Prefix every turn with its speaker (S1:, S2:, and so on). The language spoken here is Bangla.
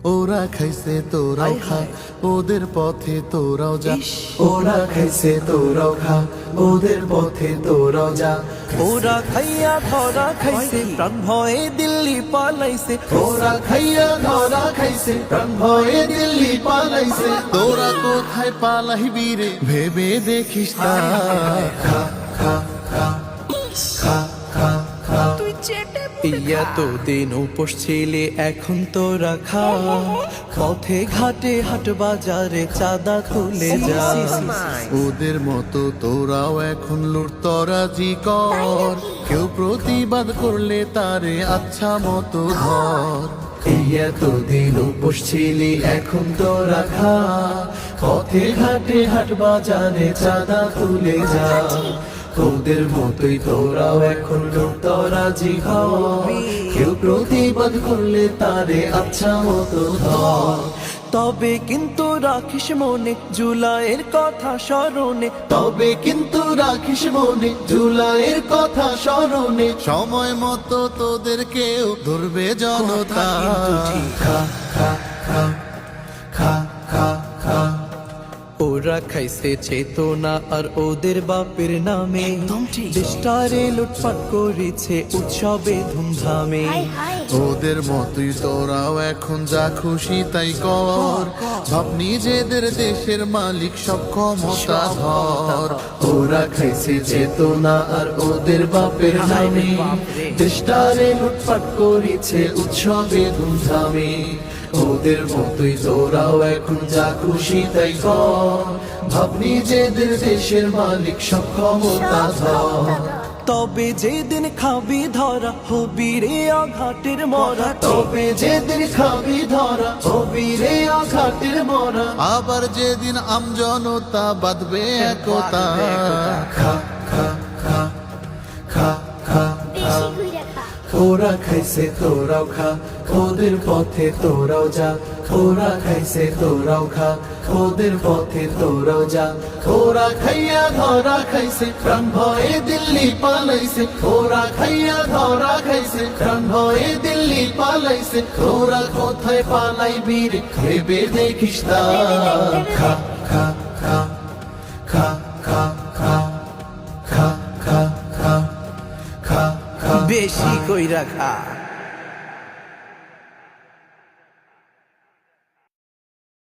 S1: ওরা খাইছে তোরাও খা, ওদের পথে তোরাও যা। ওরা খাইছে তোরাও খা, ওদের পথে তোরাও যা।
S2: ওরা খাইয়া ধরা খাইছে, প্রাণ ভয়ে দিল্লি পালাইছে।
S1: ওরা খাইয়া ধরা খাইছে, প্রাণ ভয়ে দিল্লি পালাইছে। তোরা কোথায় পালাইবি রে ভেবে দেখিস না। খা খা খা খা খা খা।
S2: ইয়া তো দিন উপোস ছিলে, এখন তোরা খা। পথে ঘাটে হাট বাজারে চাঁদা তুলে যা।
S1: ওদের মতো তোরাও এখন লুটতরাজি কর, কেউ প্রতিবাদ করলে তারে আচ্ছা মতো ধর। এই এতদিন উপোস ছিলি, এখন তোরা খা। পথে ঘাটে হাট বাজারে চাঁদা তুলে যা। তোদের মতোই তোরাও এখন লুটতরাজি কর, কেউ প্রতিবাদ করলে তারে আচ্ছা মতো ধর।
S2: তবে কিন্তু রাখিস মনে জুলাইয়ের কথা স্মরণে।
S1: তবে কিন্তু রাখিস মনে জুলাইয়ের কথা স্মরণে। সময় মতো তোদের কেউ ধরবে জনতা। খা খা খা খা খা খা।
S2: ওরা খাইছে চেতনা আর ওদের বাপের নামে। দেশটারে লুটপাট করেছে উৎসবে ধুমধামে।
S1: ওদের মতোই তোরাও এখন যা খুশি তাই কর, ভাব নিজেদের দেশের মালিক সব ক্ষমতা ধর। ওরা খাইছে চেতনা আর ওদের বাপের নামে। দেশটারে লুটপাট করেছে উৎসবে ধুমধামে। ওদের মতোই তোরাও এখন যা খুশি তাই কর, ভাব নিজেদের দেশের মালিক সব ক্ষমতা ধর।
S2: তবে যেদিন খাবি ধরা হবি রে আঘাটের মরা।
S1: তবে যেদিন খাবি ধরা হবি রে আঘাটের মরা। আবার যেদিন আমজনতা বাঁধবে একতা। খা খা খা খা খা খা। ওরা খাইছে তোরাও খা, ওদের পথে তোরাও যা। ওরা খাইছে তোরাও খা, ওদের পথে তোরাও যা। ওরা খাইয়া ধরা খাইছে, প্রাণ ভয়ে দিল্লি পালাইছে। ওরা খাইয়া ধরা খাইছে, প্রাণ ভয়ে দিল্লি পালাইছে। ওরা কোথায় পালাইবি রে ভেবে দেখিস না। খা খা খা খা খা খা খা খা খা খা খা।
S2: বেশি কইরা খা।